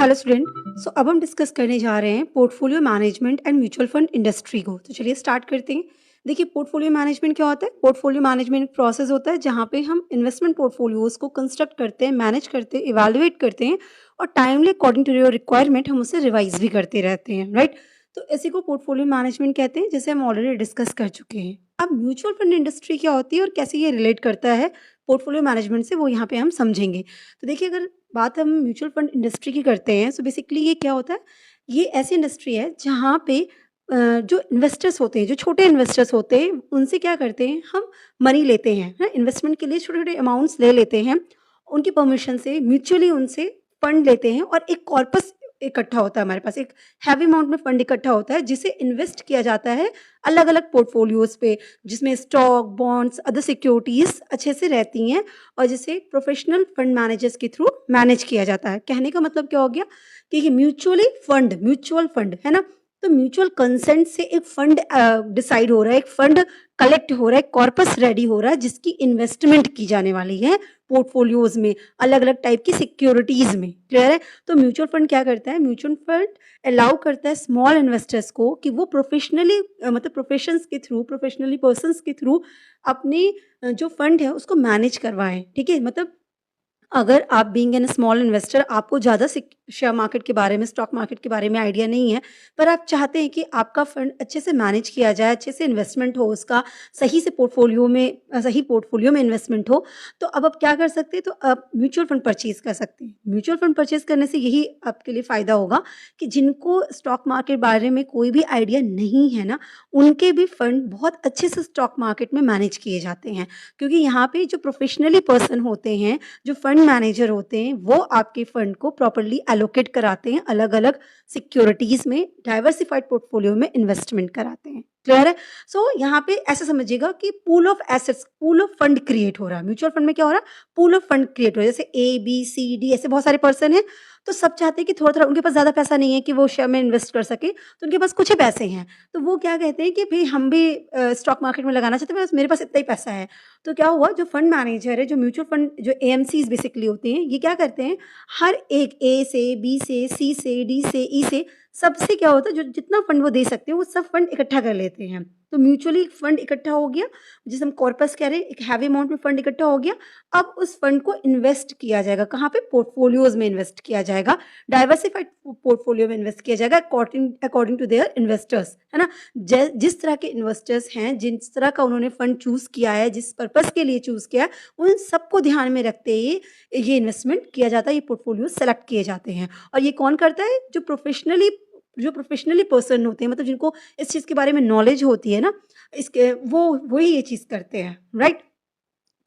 Hello student. अब हम discuss करने जा रहे हैं portfolio management and mutual fund industry को। तो चलिए स्टार्ट करते हैं। देखिए, पोर्टफोलियो मैनेजमेंट क्या होता है? पोर्टफोलियो मैनेजमेंट एक प्रोसेस होता है जहाँ पे हम इन्वेस्टमेंट पोर्टफोलियोज को कंस्ट्रक्ट करते हैं, मैनेज करते हैं, इवेलुएट करते हैं और timely according to your requirement हम उसे रिवाइज भी करते रहते हैं, राइट। तो इसी को पोर्टफोलियो मैनेजमेंट कहते हैं, जिसे हम ऑलरेडी डिस्कस कर चुके हैं। अब म्यूचुअल फंड इंडस्ट्री क्या होती है और कैसे ये रिलेट करता है पोर्टफोलियो मैनेजमेंट से, वो यहाँ पे हम समझेंगे। तो देखिए, अगर बात हम म्यूचुअल फंड इंडस्ट्री की करते हैं, सो बेसिकली ये क्या होता है? ये ऐसी इंडस्ट्री है जहाँ पे जो इन्वेस्टर्स होते हैं, जो छोटे इन्वेस्टर्स होते हैं, उनसे क्या करते हैं, हम मनी लेते हैं, है इन्वेस्टमेंट के लिए छोटे-छोटे अमाउंट्स ले लेते हैं। उनकी परमिशन से म्यूचुअली उनसे फंड लेते हैं और एक कॉर्पस इकट्ठा होता है हमारे पास, एक हैवी अमाउंट में फंड इकट्ठा होता है जिसे इन्वेस्ट किया जाता है अलग-अलग पोर्टफोलियोज़ पे, जिसमें स्टॉक, बॉन्ड्स, अदर सिक्योरिटीज़ अच्छे से रहती हैं और जिसे प्रोफेशनल फंड मैनेजर्स के थ्रू मैनेज किया जाता है। कहने का मतलब क्या हो गया कि ये म्यूचुअल फंड है ना? तो म्यूचुअल कंसेंट से एक फंड डिसाइड हो रहा है, एक फंड कलेक्ट हो रहा है, कॉर्पस रेडी हो रहा है जिसकी इन्वेस्टमेंट की जाने वाली है पोर्टफोलियोज़ में, अलग-अलग टाइप की सिक्योरिटीज़ में। क्लियर है? तो म्यूचुअल फंड क्या करता है? म्यूचुअल फंड अलाउ करता है स्मॉल इन्वेस्टर्स को कि वो प्रोफेशनली मतलब प्रोफेशंस के थ्रू, प्रोफेशनली पर्सन्स के थ्रू अपनी जो फंड है उसको मैनेज करवाएँ। ठीक है? मतलब अगर आप बीइंग एन स्मॉल इन्वेस्टर, आपको ज़्यादा शेयर मार्केट के बारे में, स्टॉक मार्केट के बारे में आइडिया नहीं है, पर आप चाहते हैं कि आपका फंड अच्छे से मैनेज किया जाए, अच्छे से इन्वेस्टमेंट हो उसका, सही से सही पोर्टफोलियो में इन्वेस्टमेंट हो, तो अब आप क्या कर सकते हैं? तो आप म्यूचुअल फंड परचेज़ कर सकते हैं। म्यूचुअल फंड परचेज़ करने से यही आपके लिए फ़ायदा होगा कि जिनको स्टॉक मार्केट बारे में कोई भी आइडिया नहीं है ना, उनके भी फंड बहुत अच्छे से स्टॉक मार्केट में मैनेज किए जाते हैं। क्योंकि यहाँ पे जो प्रोफेशनली पर्सन होते हैं, जो फंड मैनेजर होते हैं, वो आपके फंड को प्रॉपर्ली एलोकेट कराते हैं, अलग-अलग सिक्योरिटीज़ में, डाइवर्सिफाइड पोर्टफोलियो में इन्वेस्टमेंट कराते हैं। क्लियर है? यहाँ पे ऐसा समझिएगा कि pool of assets, pool of fund create हो रहा है। म्यूचुअल फंड में क्या हो रहा है? पूल ऑफ फंड क्रिएट हो रहा है। जैसे ए, बी, सी, डी ऐसे बहुत सारे पर्सन हैं, तो सब चाहते हैं कि थोड़ा-थोड़ा, उनके पास ज़्यादा पैसा नहीं है कि वो शेयर में इन्वेस्ट कर सकें, तो उनके पास कुछ ही पैसे हैं। तो वो क्या कहते हैं कि भई हम भी स्टॉक मार्केट में लगाना चाहते हैं, बस मेरे पास इतना ही पैसा है। तो क्या हुआ, जो फंड मैनेजर है, जो म्यूचुअल फंड, जो एएमसीज़ बेसिकली होते हैं, ये क्या करते हैं, हर एक ए से, बी से, सी से, डी से, ई से, सबसे क्या होता है, जो जितना फंड वो दे सकते हैं, वो सब फंड इकट्ठा कर लेते हैं। तो म्यूचुअली फंड इकट्ठा हो गया, जिसे हम कॉर्पस कह रहे हैं, एक हैवी अमाउंट में फंड इकट्ठा हो गया। अब उस फंड को इन्वेस्ट किया जाएगा, कहाँ पे? पोर्टफोलियोज़ में इन्वेस्ट किया जाएगा, डाइवर्सिफाइड पोर्टफोलियो में इन्वेस्ट किया जाएगा according according to their investors, है ना? जिस तरह के इन्वेस्टर्स हैं, जिस तरह का उन्होंने फंड चूज़ किया है, जिस पर्पज़ के लिए चूज़ किया है, उन सबको ध्यान में रखते ही ये इन्वेस्टमेंट किया जाता है, ये पोर्टफोलियो सेलेक्ट किए जाते हैं। और ये कौन करता है? जो प्रोफेशनली पर्सन होते हैं, मतलब जिनको इस चीज़ के बारे में नॉलेज होती है ना, इसके वही ये चीज़ करते हैं, राइट?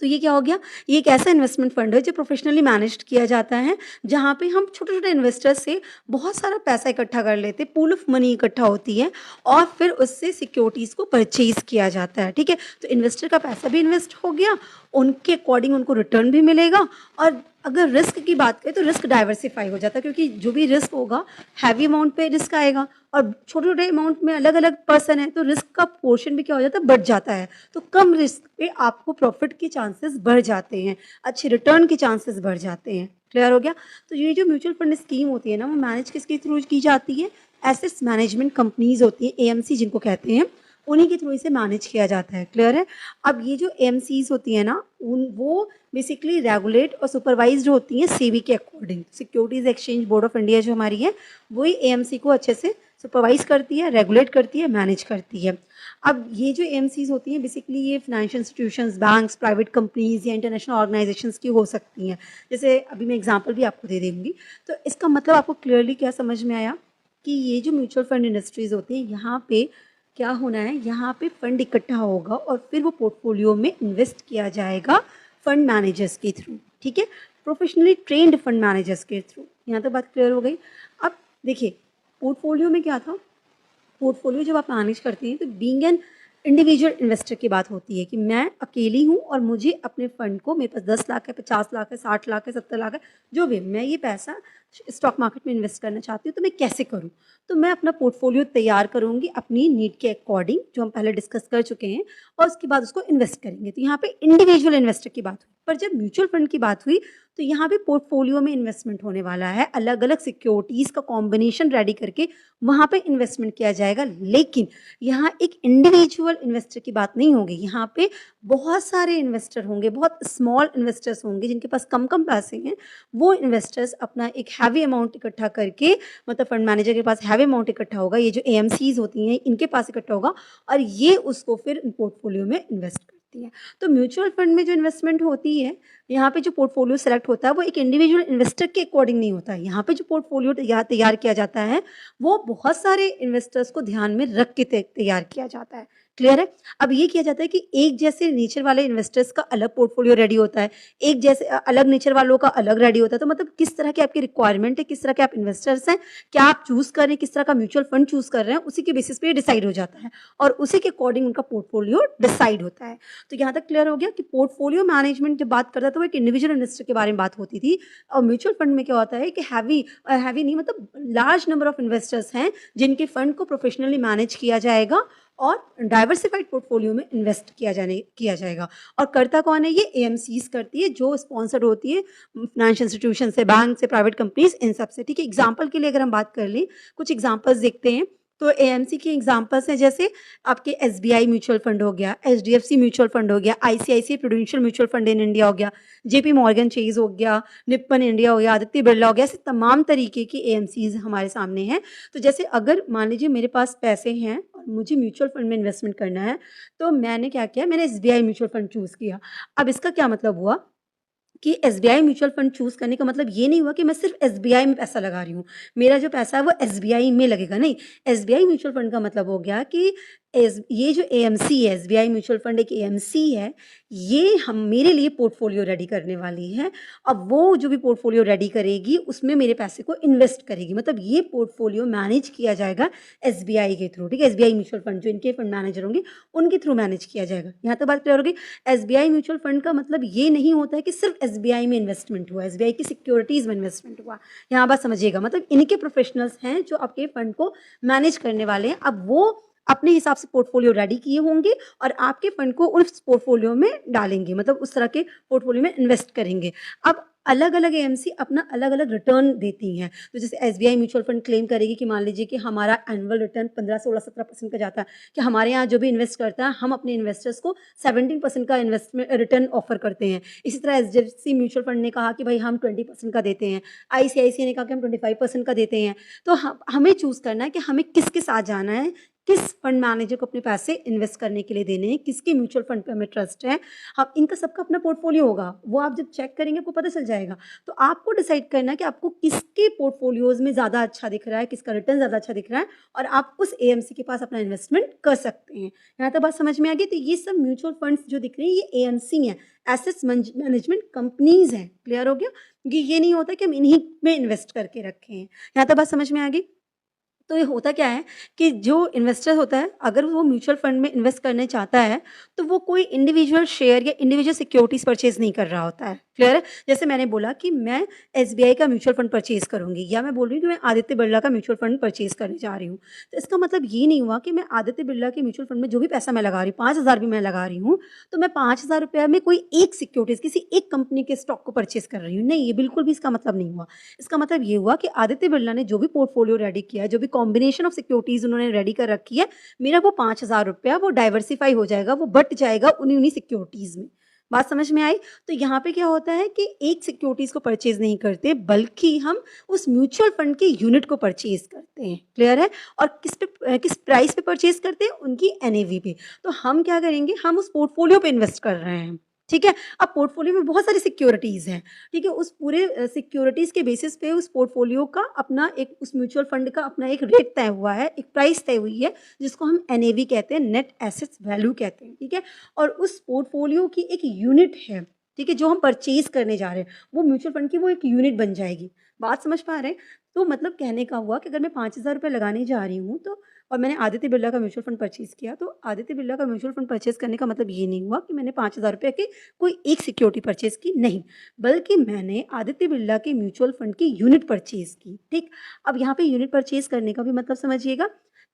तो ये क्या हो गया? ये एक ऐसा इन्वेस्टमेंट फंड है जो प्रोफेशनली मैनेज्ड किया जाता है, जहाँ पे हम छोटे-छोटे इन्वेस्टर्स से बहुत सारा पैसा इकट्ठा कर लेते हैं, पूल ऑफ मनी इकट्ठा होती है और फिर उससे सिक्योरिटीज़ को परचेज़ किया जाता है, ठीक है? तो इन्वेस्टर का पैसा भी इन्वेस्ट हो गया, उनके अकॉर्डिंग उनको रिटर्न भी मिलेगा और अगर रिस्क की बात करें तो रिस्क डाइवर्सिफ़ाई हो जाता है, क्योंकि जो भी रिस्क होगा, हैवी अमाउंट पे रिस्क आएगा और छोटे-छोटे अमाउंट में अलग-अलग पर्सन है, तो रिस्क का पोर्शन भी क्या हो जाता है? बढ़ जाता है। तो कम रिस्क पे आपको प्रॉफिट के चांसेस बढ़ जाते हैं, अच्छे रिटर्न के चांसेस बढ़ जाते हैं। क्लियर हो गया? तो ये जो म्यूचुअल फंड स्कीम होती है ना, वो मैनेज किसके थ्रू की जाती है? एसेट्स मैनेजमेंट कंपनीज़ होती हैं, एएमसी जिनको कहते हैं, उन्हीं के थ्रू इसे मैनेज किया जाता है। क्लियर है? अब ये जो एएमसीज़ होती हैं ना, वो बेसिकली रेगुलेट और सुपरवाइज़्ड होती हैं सेबी के according. Securities exchange board of India जो हमारी है, वही एएमसी को अच्छे से सुपरवाइज़ करती है, रेगुलेट करती है, मैनेज करती है। अब ये जो एएमसीज़ होती हैं, बेसिकली ये financial institutions, banks, private companies या इंटरनेशनल ऑर्गेनाइजेशंस की हो सकती हैं। जैसे अभी मैं एग्जांपल भी आपको दे दूँगी। तो इसका मतलब आपको क्लियरली क्या समझ में आया कि ये जो म्यूचुअल फंड इंडस्ट्रीज़ होती हैं, यहाँ पे क्या होना है, यहाँ पे फंड इकट्ठा होगा और फिर वो पोर्टफोलियो में इन्वेस्ट किया जाएगा फंड मैनेजर्स के थ्रू, ठीक है? प्रोफेशनली ट्रेन्ड फंड मैनेजर्स के थ्रू। यहाँ तक बात क्लियर हो गई। अब देखिए, पोर्टफोलियो में क्या था? पोर्टफोलियो जब आप मैनेज करते हैं तो बीइंग एन इंडिविजुअल इन्वेस्टर की बात होती है कि मैं अकेली हूँ और मुझे अपने फंड को, मेरे पास 10 लाख है, 50 लाख है, 60 लाख है, 70 लाख है, जो भी, मैं ये पैसा स्टॉक मार्केट में इन्वेस्ट करना चाहती हूँ, तो मैं कैसे करूँ? तो मैं अपना पोर्टफोलियो तैयार करूँगी अपनी नीड के अकॉर्डिंग, जो हम पहले डिस्कस कर चुके हैं, और उसके बाद उसको इन्वेस्ट करेंगे। तो यहाँ पे इंडिविजुअल इन्वेस्टर की बात हुई, पर जब म्यूचुअल फंड की बात हुई, तो यहाँ पे पोर्टफोलियो में इन्वेस्टमेंट होने वाला है, अलग-अलग सिक्योरिटीज़ का कॉम्बिनेशन रेडी करके वहाँ पे इन्वेस्टमेंट किया जाएगा। लेकिन यहाँ एक इंडिविजुअल इन्वेस्टर की बात नहीं होगी, यहाँ पे बहुत सारे इन्वेस्टर होंगे, बहुत स्मॉल इन्वेस्टर्स होंगे जिनके पास कम-कम पैसे हैं, वो इन्वेस्टर्स अपना एक हैवी अमाउंट इकट्ठा करके, मतलब फंड मैनेजर के पास हैवी अमाउंट इकट्ठा होगा, ये जो एएमसीज़ होती हैं इनके पास इकट्ठा होगा, और ये उसको फिर पोर्टफोलियो में इन्वेस्ट करती हैं। तो म्यूचुअल फंड में जो इन्वेस्टमेंट होती है, यहाँ पे जो पोर्टफोलियो सेलेक्ट होता है वो एक इंडिविजुअल इन्वेस्टर के अकॉर्डिंग नहीं होता है। यहाँ पे जो पोर्टफोलियो तैयार किया जाता है, वो बहुत सारे इन्वेस्टर्स को ध्यान में रख के तैयार किया जाता है। क्लियर है? अब ये किया जाता है कि एक जैसे नेचर वाले इन्वेस्टर्स का अलग पोर्टफोलियो रेडी होता है, एक जैसे अलग नेचर वालों का अलग रेडी होता है। तो मतलब किस तरह की आपकी रिक्वायरमेंट है, किस तरह के आप इन्वेस्टर्स हैं, क्या आप चूज़ कर रहे हैं, किस तरह का म्यूचुअल फंड चूज़ कर रहे हैं, उसी के बेसिस पे ये डिसाइड हो जाता है, और उसी के अकॉर्डिंग उनका पोर्टफोलियो डिसाइड होता है। तो यहाँ तक क्लियर हो गया कि पोर्टफोलियो मैनेजमेंट जब बात करता है तो वो एक इंडिविजुअल इन्वेस्टर के बारे में बात होती थी, और म्यूचुअल फंड में क्या होता है कि हैवी नहीं, मतलब लार्ज नंबर ऑफ इन्वेस्टर्स हैं जिनके फंड को प्रोफेशनली मैनेज किया जाएगा और डाइवर्सिफाइड पोर्टफोलियो में इन्वेस्ट किया जाएगा। और करता कौन है? ये एएमसीज करती है, जो स्पॉन्सर्ड होती है फाइनेंशियल इंस्टीट्यूशन से, बैंक से, प्राइवेट कंपनीज, इन सब से। ठीक है, एग्जांपल के लिए अगर हम बात कर लें, कुछ एग्जांपल्स देखते हैं। तो एएमसी के एग्जांपल्स हैं, जैसे आपके एसबीआई म्यूचुअल फंड हो गया, एचडीएफसी म्यूचुअल फंड हो गया, ICICI prudential mutual fund in India हो गया, जेपी मॉर्गन चेज हो गया, निप्पन इंडिया हो गया, आदित्य बिरला हो गया। ऐसे तमाम तरीके की एएमसीज हमारे सामने हैं। तो जैसे अगर मान लीजिए मेरे पास पैसे हैं और मुझे म्यूचुअल फंड में इन्वेस्टमेंट करना है, तो मैंने क्या किया, मैंने एसबीआई म्यूचुअल फंड चूज़ किया। अब इसका क्या मतलब हुआ कि एसबीआई म्यूचुअल फंड चूज़ करने का मतलब ये नहीं हुआ कि मैं सिर्फ एसबीआई में पैसा लगा रही हूँ। मेरा जो पैसा है वो एसबीआई में लगेगा, नहीं। एसबीआई म्यूचुअल फंड का मतलब हो गया कि ये जो एएमसी है, एसबीआई म्यूचुअल फंड एक एएमसी है, ये हम मेरे लिए पोर्टफोलियो रेडी करने वाली है। अब वो जो भी पोर्टफोलियो रेडी करेगी उसमें मेरे पैसे को इन्वेस्ट करेगी, मतलब ये पोर्टफोलियो मैनेज किया जाएगा एसबीआई के थ्रू। ठीक है, एसबीआई म्यूचुअल फंड जो इनके फंड मैनेजर होंगे उनके थ्रू मैनेज किया जाएगा। यहाँ तक बात क्लियर होगी। एसबीआई म्यूचुअल फंड का मतलब ये नहीं होता है कि सिर्फ एसबीआई में इन्वेस्टमेंट हुआ, एसबीआई की सिक्योरिटीज़ में इन्वेस्टमेंट हुआ। यहाँ बात समझिएगा, मतलब इनके प्रोफेशनल्स हैं जो आपके फंड को मैनेज करने वाले हैं। अब वो अपने हिसाब से पोर्टफोलियो रेडी किए होंगे और आपके फंड को उस पोर्टफोलियो में डालेंगे, मतलब उस तरह के पोर्टफोलियो में इन्वेस्ट करेंगे। अब अलग-अलग एएमसी अपना अलग-अलग रिटर्न देती हैं। तो जैसे एसबीआई म्यूचुअल फंड क्लेम करेगी कि मान लीजिए कि हमारा एनुअल रिटर्न 15, 16, 17% का जाता है, कि हमारे यहाँ जो भी इन्वेस्ट करता है, हम अपने इन्वेस्टर्स को 17% का इन्वेस्टमेंट रिटर्न ऑफर करते हैं। इसी तरह एचडीएफसी म्यूचुअल फंड ने कहा कि भाई हम 20% का देते हैं, आईसीआईसीआई ने कहा कि हम 25% का देते हैं। तो हमें चूज़ करना है कि हमें किसके साथ जाना है, किस फंड मैनेजर को अपने पैसे इन्वेस्ट करने के लिए देने हैं, किसके म्यूचुअल फंड पे हमें ट्रस्ट है। हम इनका सबका अपना पोर्टफोलियो होगा, वो आप जब चेक करेंगे आपको पता चल जाएगा। तो आपको डिसाइड करना है कि आपको किसके पोर्टफोलियोज़ में ज़्यादा अच्छा दिख रहा है, किसका रिटर्न ज़्यादा अच्छा दिख रहा है, और आप उस एएमसी के पास अपना इन्वेस्टमेंट कर सकते हैं। यहाँ तक बात समझ में आ गई? तो ये सब म्यूचुअल फंड्स जो दिख रहे हैं ये एएमसी हैं, एसेट्स मैनेजमेंट कंपनीज़ हैं। क्लियर हो गया? ये नहीं होता कि हम इन्हीं में इन्वेस्ट करके रखे हैं। यहाँ तक बात समझ में आ गई? तो ये होता क्या है कि जो इन्वेस्टर होता है, अगर वो म्यूचुअल फंड में इन्वेस्ट करने चाहता है, तो वो कोई इंडिविजुअल शेयर या इंडिविजुअल सिक्योरिटीज़ परचेज़ नहीं कर रहा होता है। क्लियर है? जैसे मैंने बोला कि मैं एसबीआई का म्यूचुअल फंड परचेज़ करूँगी, या मैं बोल रही हूँ कि मैं आदित्य बिरला का म्यूचुअल फंड परचेज़ करने जा रही हूँ। तो इसका मतलब ये नहीं हुआ कि मैं आदित्य बिरला के म्यूचुअल फंड में जो भी पैसा मैं लगा रही हूँ, 5,000 भी मैं लगा रही हूँ, तो मैं 5,000 रुपया में कोई एक सिक्योरिटीज़, किसी एक कंपनी के स्टॉक को परचेज़ कर रही हूँ। नहीं, ये बिल्कुल भी इसका मतलब नहीं हुआ। इसका मतलब ये हुआ कि आदित्य बिरला ने जो भी पोर्टफोलियो रेडी किया है, जो भी कॉम्बिनेशन ऑफ सिक्योरिटीज़ उन्होंने रेडी कर रखी है, मेरा वो 5,000 रुपया वो डाइवर्सिफ़ाई हो जाएगा, वो बँट जाएगा उन्हीं-उन्हीं सिक्योरिटीज़ में। बात समझ में आई? तो यहाँ पे क्या होता है कि एक सिक्योरिटीज़ को परचेज़ नहीं करते, बल्कि हम उस म्यूचुअल फंड के यूनिट को परचेज़ करते हैं। क्लियर है? और किस प्राइस पे परचेज़ करते हैं? उनकी एनएवी पे। तो हम क्या करेंगे, हम उस पोर्टफोलियो पे इन्वेस्ट कर रहे हैं। ठीक है? अब पोर्टफोलियो में बहुत सारी सिक्योरिटीज़ हैं। ठीक है? उस पूरे सिक्योरिटीज़ के बेसिस पे उस पोर्टफोलियो का अपना एक, उस म्यूचुअल फंड का अपना एक रेट तय हुआ है, एक प्राइस तय हुई है, जिसको हम एनएवी कहते हैं, नेट एसेट्स वैल्यू कहते हैं। ठीक है? और उस पोर्टफोलियो की एक यूनिट है, ठीक है, जो हम परचेज़ करने जा रहे हैं, वो म्यूचुअल फंड की वो एक यूनिट बन जाएगी। बात समझ पा रहे हैं? तो मतलब कहने का हुआ कि अगर मैं 5,000 रुपए लगाने जा रही हूँ तो और मैंने आदित्य बिरला का म्यूचुअल फंड परचेज़ किया, तो आदित्य बिरला का म्यूचुअल फंड परचेज़ करने का मतलब ये नहीं हुआ कि मैंने 5,000 रुपए की कोई एक सिक्योरिटी परचेज़ की, नहीं। बल्कि मैंने आदित्य बिरला के म्यूचुअल फंड की यूनिट परचेज़ की, ठीक? अब यहाँ पे यूनिट परचेज़ करने का भी मतलब समझिएगा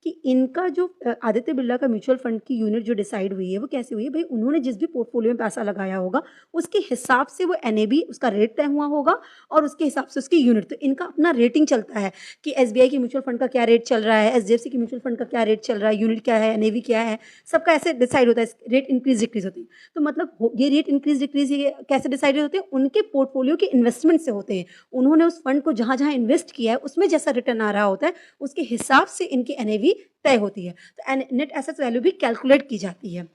कि इनका जो आदित्य बिरला का म्यूचुअल फंड की यूनिट जो डिसाइड हुई है, वो कैसे हुई है? भई उन्होंने जिस भी पोर्टफ़ोलियो में पैसा लगाया होगा, उसके हिसाब से वो एनएबी उसका रेट तय हुआ होगा और उसके हिसाब से उसकी यूनिट। तो इनका अपना रेटिंग चलता है कि एसबीआई की म्यूचुअल फंड का क्या रेट चल रहा है, एचडीएफसी की म्यूचुअल फंड का क्या रेट चल रहा है, यूनिट क्या है, एनएवी क्या है, सबका ऐसे डिसाइड होता है, रेट इंक्रीज़ डिक्रीज़ होती है। तो मतलब ये रेट इंक्रीज़ डिक्रीज़ ये कैसे डिसाइडेड होते हैं? उनके पोर्टफ़ोलियो के इन्वेस्टमेंट से होते हैं। उन्होंने उस फंड को जहाँ-जहाँ इन्वेस्ट किया है, उसमें जैसा रिटर्न आ रहा होता है, उसके हिसाब से इनकी एनएवी तय होती है। तो नेट एसेट वैल्यू भी कैलकुलेट की जाती है।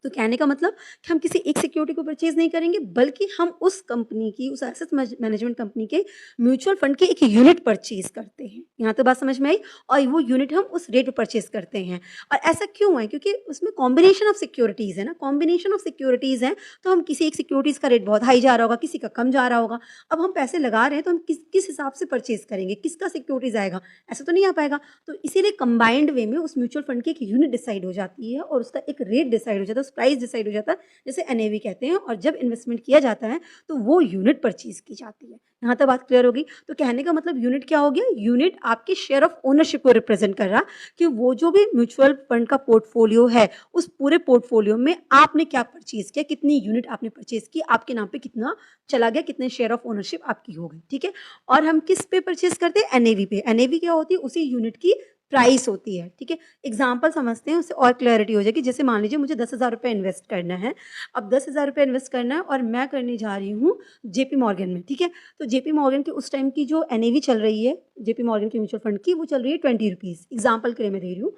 तो कहने का मतलब कि हम किसी एक सिक्योरिटी को परचेज़ नहीं करेंगे, बल्कि हम उस कंपनी की, उस एसेट मैनेजमेंट कंपनी के म्यूचुअल फंड की एक यूनिट परचेज़ करते हैं। यहाँ तक बात समझ में आई? और वो यूनिट हम उस रेट पे परचेज़ करते हैं। और ऐसा क्यों है? क्योंकि उसमें कॉम्बिनेशन ऑफ सिक्योरिटीज़ है ना, कॉम्बिनेशन ऑफ सिक्योरिटीज़ हैं, तो हम किसी एक सिक्योरिटीज़ का रेट बहुत हाई जा रहा होगा, किसी का कम जा रहा होगा। अब हम पैसे लगा रहे हैं, तो हम किस हिसाब से परचेज़ करेंगे? किसका सिक्योरिटीज़ आएगा? ऐसा तो नहीं आ पाएगा। तो इसीलिए कंबाइंड वे में उस म्यूचुअल फंड की एक यूनिट डिसाइड हो जाती है और उसका एक रेट डिसाइड हो जाता है, उस प्राइस डिसाइड हो जाता है, जिसे एनएवी कहते हैं। और जब इन्वेस्टमेंट किया जाता है तो वो यूनिट परचेज की जाती है। यहाँ तक बात क्लियर होगी? तो कहने का मतलब यूनिट क्या हो गया? यूनिट आपके शेयर ऑफ ओनरशिप को रिप्रेजेंट कर रहा कि वो जो भी म्यूचुअल फंड का पोर्टफोलियो है, उस पूरे पोर्टफोलियो में आपने क्या परचेज किया, कितनी यूनिट आपने परचेज की, आपके नाम पे कितना चला गया, कितने शेयर ऑफ ओनरशिप आपकी हो गई, ठीक है? और हम किस पे परचेज करते हैं? एनएवी पे। एनएवी क्या होती है? उसी यूनिट की प्राइस होती है, ठीक है? एग्ज़ाम्पल समझते हैं, उससे और क्लैरिटी हो जाएगी। जैसे मान लीजिए मुझे 10,000 रुपए इन्वेस्ट करना है। अब 10,000 रुपए इन्वेस्ट करना है और मैं करने जा रही हूँ जेपी मॉर्गन में, ठीक है? तो जेपी मॉर्गन की उस टाइम की जो एनएवी चल रही है, जेपी मॉर्गन के म्यूचुअल फंड की, वो चल रही है ₹20। एग्ज़ाम्पल के लिए मैं दे रही हूँ।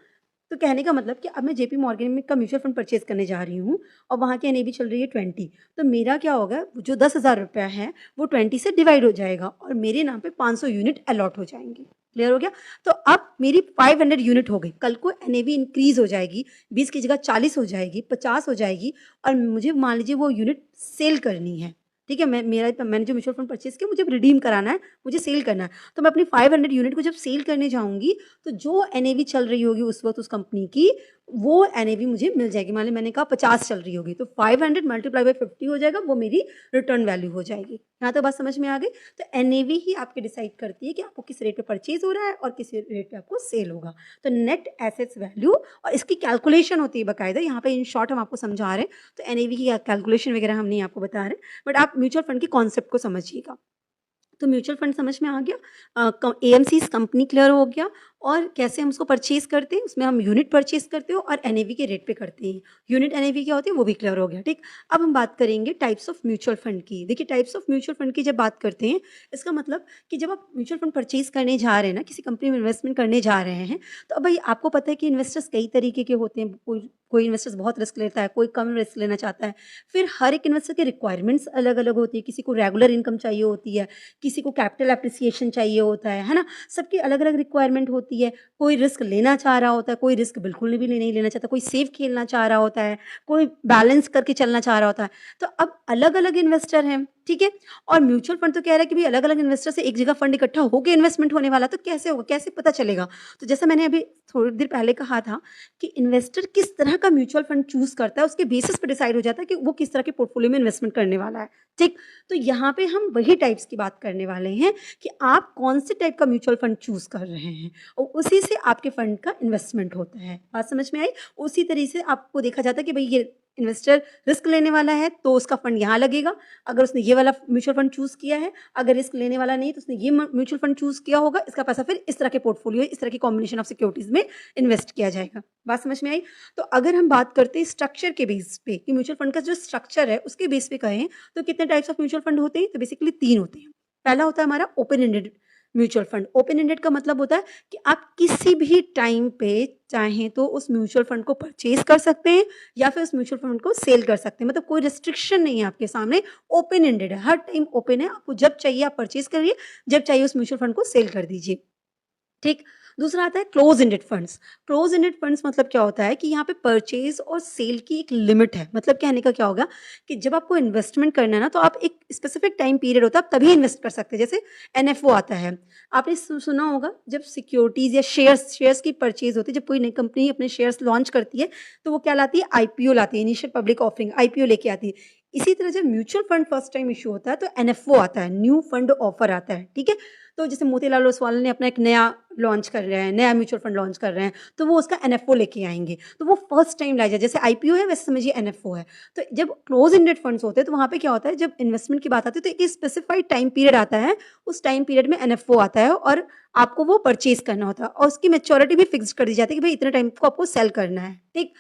तो कहने का मतलब कि अब मैं जेपी मॉर्गन में का म्यूचुअल फंड परचेज़ करने जा रही हूँ और वहाँ की एनएवी चल रही है 20। तो मेरा क्या होगा, जो 10,000 रुपया है, वो 20 से डिवाइड हो जाएगा और मेरे नाम पे 500 यूनिट अलॉट हो जाएँगी। क्लियर हो गया? तो अब मेरी 500 यूनिट हो गई। कल को एनएवी इंक्रीज़ हो जाएगी, 20 की जगह 40 हो जाएगी, 50 हो जाएगी और मुझे मान लीजिए वो यूनिट सेल करनी है, ठीक है? मैंने जो म्यूचुअल फंड परचेज़ किया, मुझे रिडीम कराना है, मुझे सेल करना है। तो मैं अपनी 500 यूनिट को जब सेल करने जाऊँगी, तो जो एनएवी चल रही होगी उस वक़्त उस कंपनी की, वो एनएवी मुझे मिल जाएगी। मान लें मैंने कहा 50 चल रही होगी, तो 500 मल्टीप्लाई बाय 50 हो जाएगा, वो मेरी रिटर्न वैल्यू हो जाएगी। यहाँ तक बात समझ में आ गई? तो एनएवी ही आपके डिसाइड करती है कि आपको किस रेट पे परचेज़ हो रहा है और किस रेट पे आपको सेल होगा। तो नेट एसेट्स वैल्यू और इसकी कैलकुलेशन होती है बाकायदा। यहाँ पे इन शॉर्ट हम आपको समझा रहे हैं, तो एनएवी की कैलकुलेशन वगैरह हम नहीं आपको बता रहे, बट आप म्यूचुअल फंड के कॉन्सेप्ट को समझिएगा। तो म्यूचुअल फंड समझ में आ गया, एएमसीज़ कंपनी क्लियर हो गया और कैसे हम उसको परचेज़ करते हैं, उसमें हम यूनिट परचेज़ करते हो और एनएवी के रेट पे करते हैं। यूनिट एनएवी क्या होती है वो भी क्लियर हो गया, ठीक। अब हम बात करेंगे टाइप्स ऑफ म्यूचुअल फंड की। देखिए टाइप्स ऑफ म्यूचुअल फंड की जब बात करते हैं, इसका मतलब कि जब आप म्यूचुअल फंड परचेज़ करने जा रहे हैं ना, किसी कंपनी में इन्वेस्टमेंट करने जा रहे हैं, तो अब भाई आपको पता है कि इन्वेस्टर्स कई तरीके के होते हैं। कोई कोई इन्वेस्टर्स बहुत रिस्क लेता है, कोई कम रिस्क लेना चाहता है। फिर हर एक इन्वेस्टर की रिक्वायरमेंट्स अलग-अलग होती है। किसी को रेगुलर इनकम चाहिए होती है, किसी को कैपिटल एप्रिसिएशन चाहिए होता है ना? सबकी अलग-अलग रिक्वायरमेंट होती है। कोई रिस्क लेना चाह रहा होता है, कोई रिस्क बिल्कुल भी नहीं लेना चाहता, कोई सेफ खेलना चाह रहा होता है, कोई बैलेंस करके चलना चाह रहा होता है। तो अब अलग-अलग इन्वेस्टर हैं, ठीक है? और म्यूचुअल फंड तो कह रहा है कि भई अलग-अलग इन्वेस्टर से एक जगह फंड इकट्ठा होके इन्वेस्टमेंट होने वाला, तो कैसे होगा? कैसे पता चलेगा? तो जैसा मैंने अभी थोड़ी देर पहले कहा था कि इन्वेस्टर किस तरह का म्यूचुअल फंड चूज़ करता है, उसके बेसिस पे डिसाइड हो जाता है कि वो किस तरह के पोर्टफोलियो में इन्वेस्टमेंट करने वाला है, ठीक? तो यहाँ पे हम वही टाइप्स की बात करने वाले हैं कि आप कौन से टाइप का म्यूचुअल फंड चूज़ कर रहे हैं और उसी से आपके फंड का इन्वेस्टमेंट होता है। बात समझ में आई? उसी तरीके से आपको देखा जाता है कि भई ये इन्वेस्टर रिस्क लेने वाला है तो उसका फंड यहाँ लगेगा। अगर उसने ये वाला म्यूचुअल फंड चूज़ किया है, अगर रिस्क लेने वाला नहीं है तो उसने ये म्यूचुअल फंड चूज़ किया होगा, इसका पैसा फिर इस तरह के पोर्टफोलियो, इस तरह की कॉम्बिनेशन ऑफ सिक्योरिटीज़ में इन्वेस्ट किया जाएगा। बात समझ में आई? तो अगर हम बात करते हैं स्ट्रक्चर के बेस पे कि म्यूचुअल फंड का जो स्ट्रक्चर है उसके बेस पे कहें तो कितने टाइप्स ऑफ म्यूचुअल फंड होते हैं? तो बेसिकली 3 होते हैं। पहला होता है हमारा open ended mutual fund. Open ended का मतलब होता है कि आप किसी भी टाइम पे चाहें तो उस म्यूचुअल फंड को परचेज़ कर सकते हैं या फिर उस म्यूचुअल फंड को सेल कर सकते हैं। मतलब कोई रिस्ट्रिक्शन नहीं है आपके सामने, ओपन एंडेड है, हर टाइम ओपन है। आपको जब चाहिए आप परचेज़ करिए, जब चाहिए उस म्यूचुअल फंड को सेल कर दीजिए। ठीक। दूसरा आता है close ended funds. Close ended funds मतलब क्या होता है कि यहाँ पे परचेज़ और सेल की एक लिमिट है। मतलब कहने का क्या होगा कि जब आपको इन्वेस्टमेंट करना है ना, तो आप एक स्पेसिफिक टाइम पीरियड होता है, आप तभी इन्वेस्ट कर सकते हैं। जैसे एनएफओ आता है। आपने सुना होगा, जब सिक्योरिटीज़ या शेयर्स शेयर्स की परचेज़ होती है, जब कोई नई कंपनी अपने शेयर्स लॉन्च करती है, तो वो क्या लाती है, आईपीओ लाती है, इनिशियल पब्लिक ऑफरिंग, आईपीओ लेके आती है। इसी तरह जब mutual fund first time issue होता है, तो एनएफओ आता है, न्यू फंड ऑफर आता है, ठीक है? तो जैसे मोतीलाल ओसवाल ने अपना एक नया लॉन्च कर रहे हैं, नया म्यूचुअल फंड लॉन्च कर रहे हैं, तो वो उसका एनएफओ लेके आएँगे। तो वो फर्स्ट टाइम लाया जाए, जैसे आईपीओ है वैसे समझिए एनएफओ है। तो जब क्लोज़ एंडेड फंड्स होते हैं, तो वहाँ पे क्या होता है, जब इन्वेस्टमेंट की बात आती है, तो एक स्पेसिफाइड टाइम पीरियड आता है, उस टाइम पीरियड में एनएफओ आता है और आपको वो परचेज़ करना होता है और उसकी मैच्योरिटी भी फिक्स कर दी जाती है कि भई इतने टाइम को आपको सेल करना है, ठीक?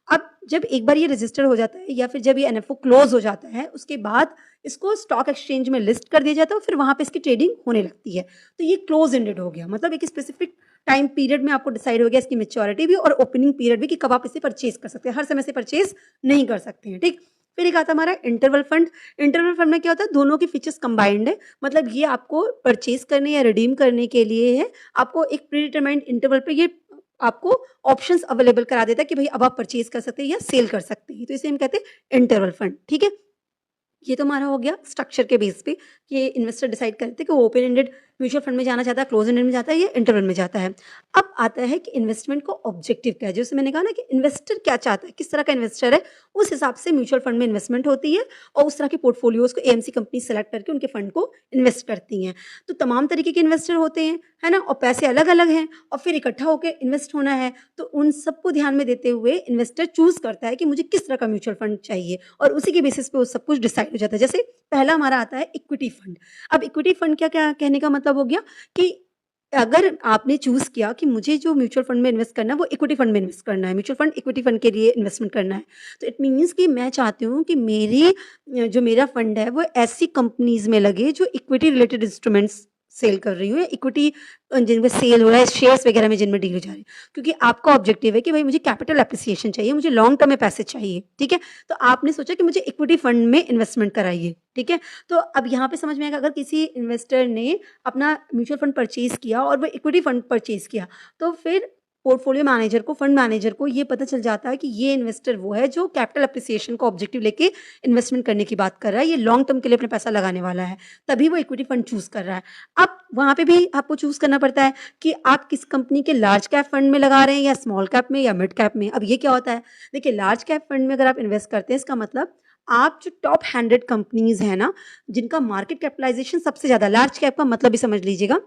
अब जब एक बार ये रजिस्टर हो जाता है या फिर जब ये एनएफओ क्लोज़ हो जाता है, उसके बाद इसको स्टॉक एक्सचेंज में लिस्ट कर दिया जाता है और फिर वहाँ पे इसकी ट्रेडिंग होने लगती है। तो ये क्लोज़ एंडेड हो गया, मतलब एक स्पेसिफिक टाइम पीरियड में आपको डिसाइड हो गया इसकी मैच्योरिटी भी और ओपनिंग पीरियड भी कि कब आप इसे परचेज़ कर सकते हैं। हर समय से परचेज़ नहीं कर सकते हैं, ठीक? फिर एक आता है हमारा इंटरवल फंड। इंटरवल फंड में क्या होता है, दोनों की फीचर्स कंबाइंड है। मतलब ये आपको परचेज़ करने या रिडीम करने के लिए है। आपको एक प्री डिटरमाइंड इंटरवल पे ये आपको ऑप्शंस अवेलेबल करा देता है कि भई अब आप परचेज़ कर सकते हैं या सेल कर सकते हैं। तो इसे हम कहते हैं इंटरवल फंड, ठीक है? ये तो हमारा हो गया स्ट्रक्चर के बेस पे कि इन्वेस्टर डिसाइड करते हैं कि वो ओपन एंडेड म्यूचुअल फंड में जाना चाहता है, क्लोज एंडेड में जाता है या इंटरवल में जाता है। अब आता है कि इन्वेस्टमेंट का ऑब्जेक्टिव क्या है? जैसे मैंने कहा ना कि इन्वेस्टर क्या चाहता है, किस तरह का इन्वेस्टर है, उस हिसाब से म्यूचुअल फंड में इन्वेस्टमेंट होती है और उस तरह के पोर्टफोलियोज़ को एएमसी कंपनी सेलेक्ट करके उनके फंड को इन्वेस्ट करती हैं। तो तमाम तरीके के इन्वेस्टर होते हैं, है ना? और पैसे अलग-अलग हैं और फिर इकट्ठा होके इन्वेस्ट होना है, तो उन सबको ध्यान में देते हुए इन्वेस्टर चूज़ करता है कि मुझे किस तरह का म्यूचुअल फंड चाहिए और उसी के बेसिस पे वो सब कुछ डिसाइड हो जाता है। जैसे पहला हमारा आता है इक्विटी फंड। अब इक्विटी फंड क्या क्या कहने का मतलब हो गया कि अगर आपने चूज़ किया कि मुझे जो म्यूचुअल फंड में इन्वेस्ट करना है वो इक्विटी फंड में इन्वेस्ट करना है, म्यूचुअल फंड इक्विटी फंड के लिए इन्वेस्टमेंट करना है। तो इट मीन्स कि मैं चाहती हूँ कि जो मेरा फंड है वो ऐसी कंपनीज़ में लगे जो इक्विटी रिलेटेड इंस्ट्रूमेंट्स सेल कर रही हूँ या इक्विटी जिनमें सेल हो रहा है, शेयर्स वगैरह में जिनमें डील हो जा रही है। क्योंकि आपका ऑब्जेक्टिव है कि भई मुझे कैपिटल एप्रिसिएशन चाहिए, मुझे लॉन्ग टर्म में पैसे चाहिए, ठीक है? तो आपने सोचा कि मुझे इक्विटी फंड में इन्वेस्टमेंट कराइए, ठीक है? तो अब यहाँ पे समझ में आएगा, अगर किसी इन्वेस्टर ने अपना म्यूचुअल फंड परचेज़ किया और वो इक्विटी फंड परचेज़ किया, तो फिर पोर्टफोलियो मैनेजर को, फंड मैनेजर को ये पता चल जाता है कि ये इन्वेस्टर वो है जो कैपिटल एप्रिसिएशन का ऑब्जेक्टिव लेके इन्वेस्टमेंट करने की बात कर रहा है, ये लॉन्ग टर्म के लिए अपना पैसा लगाने वाला है, तभी वो इक्विटी फंड चूज़ कर रहा है। अब वहाँ पे भी आपको चूज़ करना पड़ता है कि आप किस कंपनी के लार्ज कैप फंड में लगा रहे हैं या स्मॉल कैप में या मिड कैप में। अब ये क्या होता है, देखिए लार्ज कैप फंड में अगर आप इन्वेस्ट करते हैं, इसका मतलब आप जो टॉप 100 कंपनीज़ हैं ना, जिनका मार्केट कैपिटलाइज़ेशन सबसे ज़्यादा, लार्ज कैप का मतलब भी समझ लीजिएगा,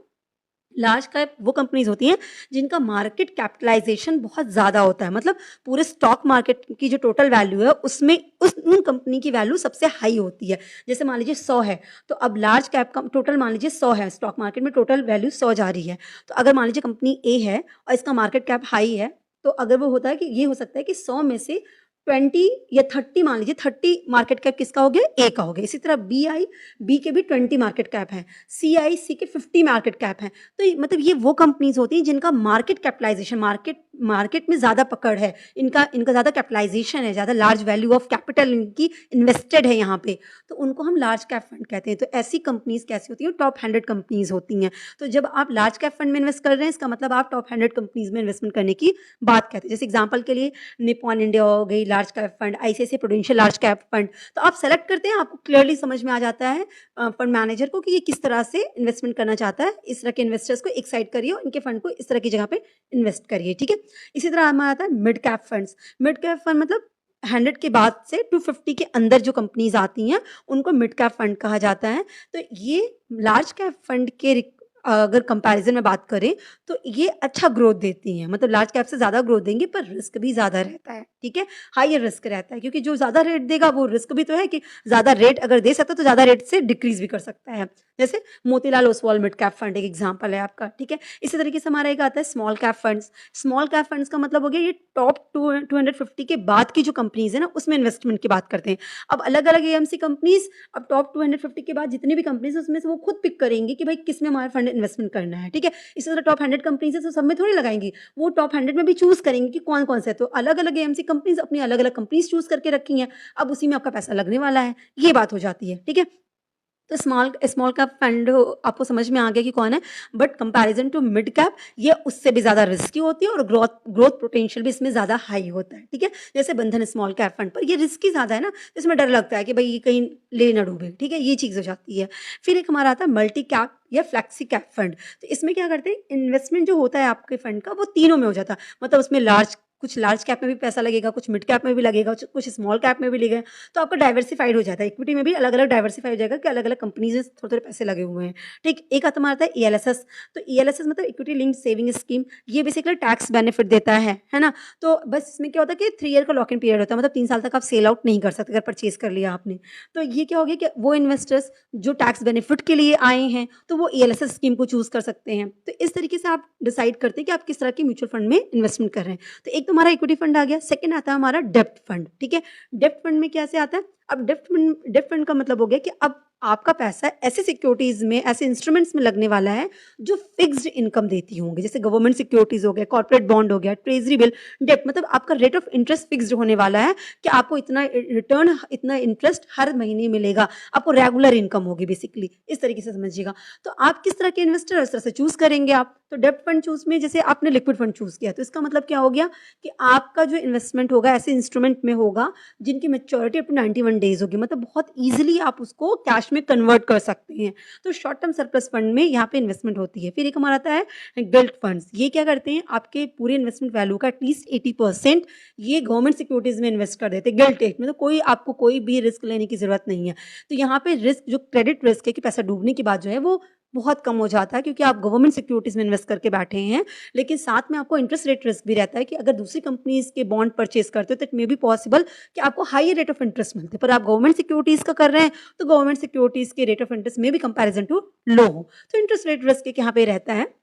लार्ज कैप वो कंपनीज़ होती हैं जिनका मार्केट कैपिटलाइज़ेशन बहुत ज़्यादा होता है। मतलब पूरे स्टॉक मार्केट की जो टोटल वैल्यू है उसमें उन कंपनी की वैल्यू सबसे हाई होती है। जैसे मान लीजिए 100 है, तो अब लार्ज कैप का टोटल मान लीजिए 100 है, स्टॉक मार्केट में टोटल वैल्यू 100 जा रही है। तो अगर मान लीजिए कंपनी ए है और इसका मार्केट कैप हाई है, तो अगर वो होता है कि ये हो सकता है कि 100 में से 20 या 30, मान लीजिए 30 मार्केट कैप किसका हो गया? ए का हो गया। इसी तरह बी के भी 20 मार्केट कैप हैं, सी के 50 मार्केट कैप हैं। तो मतलब ये वो कंपनीज़ होती हैं जिनका मार्केट कैपिटलाइज़ेशन, मार्केट में ज़्यादा पकड़ है, इनका इनका ज़्यादा कैपिटलाइज़ेशन है, ज़्यादा लार्ज वैल्यू ऑफ कैपिटल इनकी इन्वेस्टेड है यहाँ पे, तो उनको हम लार्ज कैप फंड कहते हैं। तो ऐसी कंपनीज़ कैसी होती हैं? टॉप 100 कंपनीज़ होती हैं। तो जब आप लार्ज कैप फंड में इन्वेस्ट कर रहे हैं, इसका मतलब आप टॉप 100 कंपनीज़ में इन्वेस्टमेंट करने की बात कहते हैं। जैसे एग्ज़ाम्पल के लिए निप्पॉन इंडिया हो गई large cap fund, ICICI prudential large cap fund. तो आप सेलेक्ट करते हैं, आपको क्लियरली समझ में आ जाता है फंड मैनेजर को कि ये किस तरह से इन्वेस्टमेंट करना चाहता है। इस तरह के इन्वेस्टर्स को एक साइड करिए और इनके फंड को इस तरह की जगह पे इन्वेस्ट करिए, ठीक है? इसी तरह हमारा आता है mid cap funds. Mid cap fund मतलब 100 के बाद से 250 के अंदर जो कंपनीज़ आती हैं, उनको मिड कैप फंड कहा जाता है। तो ये लार्ज कैप फंड के अगर कंपैरिज़न में बात करें, तो ये अच्छा ग्रोथ देती हैं। मतलब लार्ज कैप से ज़्यादा ग्रोथ देंगे, पर रिस्क भी ज़्यादा रहता है, ठीक है? हायर रिस्क रहता है, क्योंकि जो ज़्यादा रेट देगा वो रिस्क भी तो है कि ज़्यादा रेट अगर दे सकता है तो ज़्यादा रेट से डिक्रीज़ भी कर सकता है। जैसे Motilal Oswal mid cap fund एक एग्ज़ाम्पल है आपका, ठीक है? इसी तरीके से हमारा एक आता है small cap funds. Small cap funds का मतलब हो गया ये टॉप 250 के बाद की जो कंपनीज़ है ना, उसमें इन्वेस्टमेंट की बात करते हैं। अब अलग-अलग एएमसी कंपनीज़, अब टॉप 250 के बाद जितनी भी कंपनीज़ है उसमें से वो खुद पिक करेंगी कि भाई किसमें हमारा फंड इन्वेस्टमेंट करना है, ठीक है? इसी तरह टॉप 100 कंपनीज़ है तो सब में थोड़ी लगाएँगी। वो टॉप 100 में भी चूज़ करेंगी कि कौन-कौन से है। तो अलग-अलग एएमसी कंपनीज़ अपनी अलग-अलग कंपनीज़ चूज़ करके रखी हैं। अब उसी में आपका पैसा लगने वाला है, ये बात हो जाती है, ठीक है? तो स्मॉल स्मॉल कैप फंड आपको समझ में आ गया कि कौन है, but comparison to mid cap ये उससे भी ज़्यादा रिस्की होती है और ग्रोथ ग्रोथ पोटेंशियल भी इसमें ज़्यादा हाई होता है, ठीक है। जैसे बंधन स्मॉल कैप फंड पर ये रिस्की ज़्यादा है ना, इसमें डर लगता है कि भाई ये कहीं ले ना डूबे, ठीक है, ये चीज़ हो जाती है। फिर एक हमारा आता है मल्टी कैप या फ्लेक्सी कैप फंड। तो इसमें क्या करते हैं, इन्वेस्टमेंट जो होता है आपके फंड का वो तीनों में हो जाता है, मतलब उसमें कुछ लार्ज कैप में भी पैसा लगेगा, कुछ मिड कैप में भी लगेगा, कुछ स्मॉल कैप में भी लगेगा। तो आपका डाइवर्सिफाइड हो जाता है, इक्विटी में भी अलग-अलग डाइवर्सिफाई हो जाएगा कि अलग-अलग कंपनीज़ में थोड़े-थोड़े पैसे लगे हुए हैं, ठीक। एक आता हमारा आता है ईएलएसएस। तो ईएलएसएस मतलब इक्विटी लिंक्ड सेविंग स्कीम, ये बेसिकली टैक्स बेनिफिट देता है ना? तो बस इसमें क्या होता है कि 3 ईयर का लॉक इन पीरियड होता है, मतलब 3 साल तक आप सेल आउट नहीं कर सकते अगर परचेज़ कर लिया आपने। तो ये क्या हो गया कि वो इन्वेस्टर्स जो टैक्स बेनिफिट के लिए आए हैं, तो वो ईएलएसएस स्कीम को चूज़ कर सकते हैं। तो इस तरीके से आप डिसाइड करते हैं कि आप किस तरह के म्यूचुअल फंड में इन्वेस्टमेंट कर रहे हैं। तो एक तो हमारा इक्विटी फंड आ गया, सेकंड आता है हमारा डेब्ट फंड, ठीक है। डेब्ट फंड में कैसे आता है, अब डेब्ट फंड का मतलब हो गया कि अब आपका पैसा ऐसे सिक्योरिटीज में, ऐसे इंस्ट्रूमेंट्स में लगने वाला है जो फिक्स्ड इनकम देती होंगी, जैसे गवर्नमेंट सिक्योरिटीज हो गया, कॉर्पोरेट बॉन्ड हो गया, ट्रेजरी बिल। डेब्ट मतलब आपका रेट ऑफ इंटरेस्ट फिक्स्ड होने वाला है कि आपको इतना रिटर्न, इतना इंटरेस्ट हर महीने मिलेगा, आपको रेगुलर इनकम होगी बेसिकली, इस तरीके से समझिएगा। तो आप किस तरह के इन्वेस्टर इस तरह से चूज करेंगे आप। तो डेब्ट फंड चूज में जैसे आपने लिक्विड फंड चूज किया, तो इसका मतलब क्या हो गया कि आपका जो इन्वेस्टमेंट होगा ऐसे इंस्ट्रूमेंट में होगा जिनकी मैच्योरिटी अप टू 91 डेज होगी, मतलब बहुत ईजिली आप उसको कैश में कन्वर्ट कर सकते हैं। तो शॉर्ट टर्म सरप्लस फंड में यहाँ पे इन्वेस्टमेंट होती है। फिर एक हमारा आता है गिल्ट फंड्स। ये क्या करते हैं, आपके पूरे इन्वेस्टमेंट वैल्यू का एटलीस्ट 80% ये गवर्नमेंट सिक्योरिटीज में इन्वेस्ट कर देते हैं। गिल्ट एक में तो कोई आपको कोई भी रिस्क लेने की जरूरत नहीं है। तो यहाँ पे रिस्क जो क्रेडिट रिस्क है कि पैसा डूबने के बाद जो है वो बहुत कम हो जाता है, क्योंकि आप गवर्नमेंट सिक्योरिटीज में इन्वेस्ट करके बैठे हैं। लेकिन साथ में आपको इंटरेस्ट रेट रिस्क भी रहता है कि अगर दूसरी कंपनीज के बॉन्ड परचेज करते हो तो इट मे बी पॉसिबल कि आपको हाई रेट ऑफ इंटरेस्ट मिलते हैं, पर आप गवर्नमेंट सिक्योरिटीज का कर रहे हैं तो गवर्नमेंट सिक्योरिटीज के रेट ऑफ इंटरेस्ट में भी कंपैरिजन टू लो हो। तो इंटरेस्ट रेट रिस्क यहाँ पे रहता है,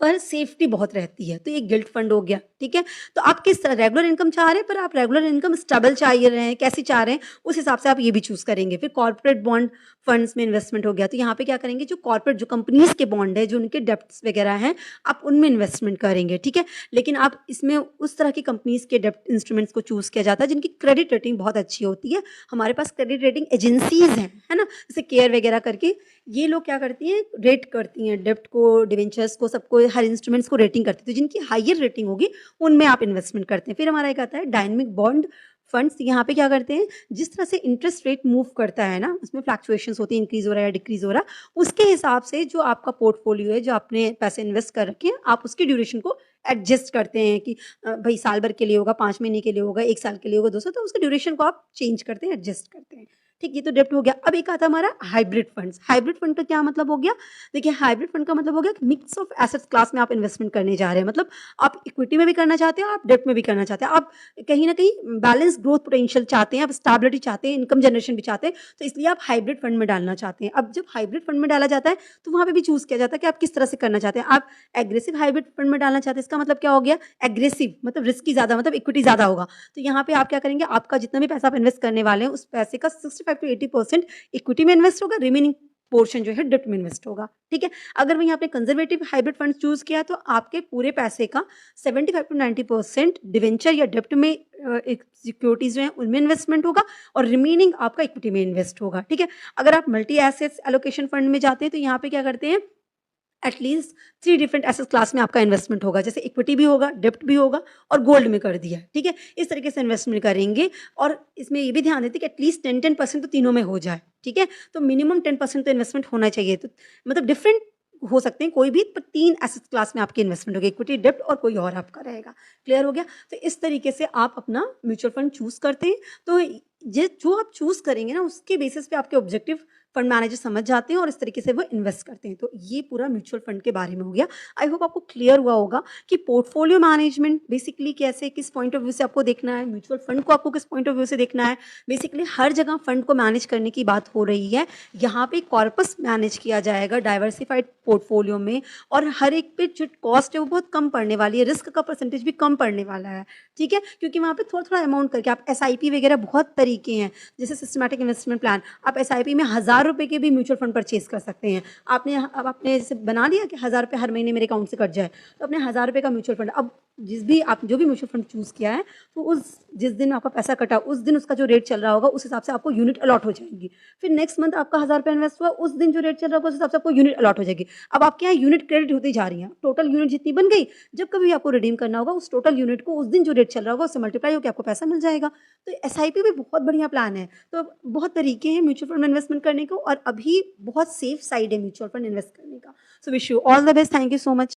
पर सेफ्टी बहुत रहती है। तो ये गिल्ट फंड हो गया, ठीक है। तो आप किस तरह रेगुलर इनकम चाह रहे हैं, पर आप रेगुलर इनकम स्टेबल चाहिए रहे हैं, कैसी चाह रहे हैं, उस हिसाब से आप ये भी चूज करेंगे। फिर कॉर्पोरेट बॉन्ड फंड्स में इन्वेस्टमेंट हो गया। तो यहाँ पे क्या करेंगे, जो कॉर्पोरेट जो कंपनीज के बॉन्ड है, जो उनके डेप्ट्स वगैरह हैं, आप उनमें इन्वेस्टमेंट करेंगे, ठीक है। लेकिन आप इसमें उस तरह की कंपनीज के डेप्ट इंस्ट्रूमेंट्स को चूज किया जाता है जिनकी क्रेडिट रेटिंग बहुत अच्छी होती है। हमारे पास क्रेडिट रेटिंग एजेंसीज हैं, है ना, जैसे केयर वगैरह करके। ये लोग क्या करती हैं, रेट करती हैं डेप्ट को, डिवेंचर्स को, सबको, हर इंस्ट्रूमेंट्स को रेटिंग करती है। तो जिनकी हायर रेटिंग होगी उनमें आप इन्वेस्टमेंट करते हैं। फिर हमारा एक आता है डायनेमिक बॉन्ड फंड्स। यहाँ पे क्या करते हैं, जिस तरह से इंटरेस्ट रेट मूव करता है ना, उसमें फ्लक्चुएशंस होती है, इंक्रीज हो रहा है या डिक्रीज हो रहा है, उसके हिसाब से जो आपका पोर्टफोलियो है, जो आपने पैसे इन्वेस्ट कर रखे हैं, आप उसकी ड्यूरेशन को एडजस्ट करते हैं कि भाई साल भर के लिए होगा, 5 महीने के लिए होगा, 1 साल के लिए होगा, 2 साल, तो उसके ड्यूरेशन को आप चेंज करते हैं, एडजस्ट करते हैं, ठीक। ये तो डेप्ट हो गया। अब एक आता है हमारा हाइब्रिड फंड्स। हाइब्रिड फंड का क्या मतलब हो गया, देखिए हाइब्रिड फंड का मतलब हो गया मिक्स ऑफ एसेट्स क्लास में आप इन्वेस्टमेंट करने जा रहे हैं। मतलब आप इक्विटी में भी करना चाहते हैं, आप डेप्ट में भी करना चाहते हैं, आप कहीं ना कहीं बैलेंस ग्रोथ पोटेंशियल चाहते हैं, आप स्टेबिलिटी चाहते हैं, इनकम जनरेशन भी चाहते हैं, तो इसलिए आप हाइब्रिड फंड में डालना चाहते हैं। अब जब हाइब्रिड फंड में डाला जाता है तो वहां पे भी चूज किया जाता है कि आप किस तरह से करना चाहते हैं। आप एग्रेसिव हाइब्रिड फंड में डालना चाहते हैं, इसका मतलब क्या हो गया, एग्रेसिव मतलब रिस्की ज्यादा, मतलब इक्विटी ज्यादा होगा। तो यहाँ पे आप क्या करेंगे, आपका जितना भी पैसा आप इन्वेस्ट करने वाले हैं उस पैसे का 65 to 80% इक्विटी में इन्वेस्ट होगा, रिमेनिंग पोर्शन जो है डेब्ट में इन्वेस्ट होगा, ठीक है। अगर वहीं आपने कंजर्वेटिव हाइब्रिड फंड चूज किया तो आपके पूरे पैसे का 75 to 90% डिवेंचर या डेब्ट में सिक्योरिटीज जो है उनमें इन्वेस्टमेंट होगा और रिमेनिंग आपका इक्विटी में इन्वेस्ट होगा, ठीक है। अगर आप मल्टी एसेट्स एलोकेशन फंड में जाते हैं तो यहाँ पे क्या करते हैं, एटलीस्ट 3 डिफरेंट एसेट क्लास में आपका इन्वेस्टमेंट होगा, जैसे इक्विटी भी होगा, डेब्ट भी होगा और गोल्ड में कर दिया, ठीक है। इस तरीके से इन्वेस्टमेंट करेंगे और इसमें ये भी ध्यान देते कि एटलीस्ट 10% तो तीनों में हो जाए, ठीक है। तो मिनिमम 10% तो इन्वेस्टमेंट होना चाहिए। तो मतलब डिफरेंट हो सकते हैं कोई भी, पर 3 एसेट क्लास में आपकी इन्वेस्टमेंट होगी, इक्विटी, डेब्ट और कोई और आपका रहेगा। क्लियर हो गया। तो इस तरीके से आप अपना म्यूचुअल फंड चूज करते हैं। तो ये जो आप चूज करेंगे ना, उसके बेसिस पे आपके ऑब्जेक्टिव फंड मैनेजर समझ जाते हैं और इस तरीके से वो इन्वेस्ट करते हैं। तो ये पूरा म्यूचुअल फंड के बारे में हो गया। आई होप आपको क्लियर हुआ होगा कि पोर्टफोलियो मैनेजमेंट बेसिकली कैसे, किस पॉइंट ऑफ व्यू से आपको देखना है, म्यूचुअल फंड को आपको किस पॉइंट ऑफ व्यू से देखना है। बेसिकली हर जगह फंड को मैनेज करने की बात हो रही है। यहाँ पे कॉर्पस मैनेज किया जाएगा डाइवर्सिफाइड पोर्टफोलियो में, और हर एक पे जो कॉस्ट है वो बहुत कम पड़ने वाली है, रिस्क का परसेंटेज भी कम पड़ने वाला है, ठीक है। क्योंकि वहाँ पे थोड़ा थोड़ा अमाउंट करके आप SIP वगैरह, बहुत तरीके हैं, जैसे सिस्टमैटिक इन्वेस्टमेंट प्लान, आप SIP में 1000 रुपये के भी म्यूचुअल फंड परचेज कर सकते हैं। अब आपने जैसे बना लिया कि 1000 रुपये हर महीने मेरे अकाउंट से कट जाए, तो अपने 1000 रुपये का म्यूचुअल फंड, अब जो भी म्यूचुअल फंड चूज किया है तो उस जिस दिन आपका पैसा कटा उस दिन उसका जो रेट चल रहा होगा उस हिसाब से आपको यूनिट अलॉट हो जाएगी। फिर नेक्स्ट मंथ आपका 1000 रुपए इन्वेस्ट हुआ, उस दिन जो रेट चल रहा होगा उस हिसाब से आपको यूनिट अलॉट हो जाएगी। अब आपके यहाँ यूनिट क्रेडिट होती जा रही हैं, टोटल यूनिट जितनी बन गई, जब कभी भी आपको रिडीम करना होगा उस टोटल यूनिट को उस दिन जो रेट चल रहा होगा उससे मल्टीप्लाई होकर आपको पैसा मिल जाएगा। तो एसआईपी भी बहुत बढ़िया प्लान है। तो बहुत तरीके हैं म्यूचुअल फंड में इन्वेस्टमेंट करने को और अभी बहुत सेफ साइड है म्यूचुअल फंड इन्वेस्ट करने का। So wish you all the best. Thank you so much.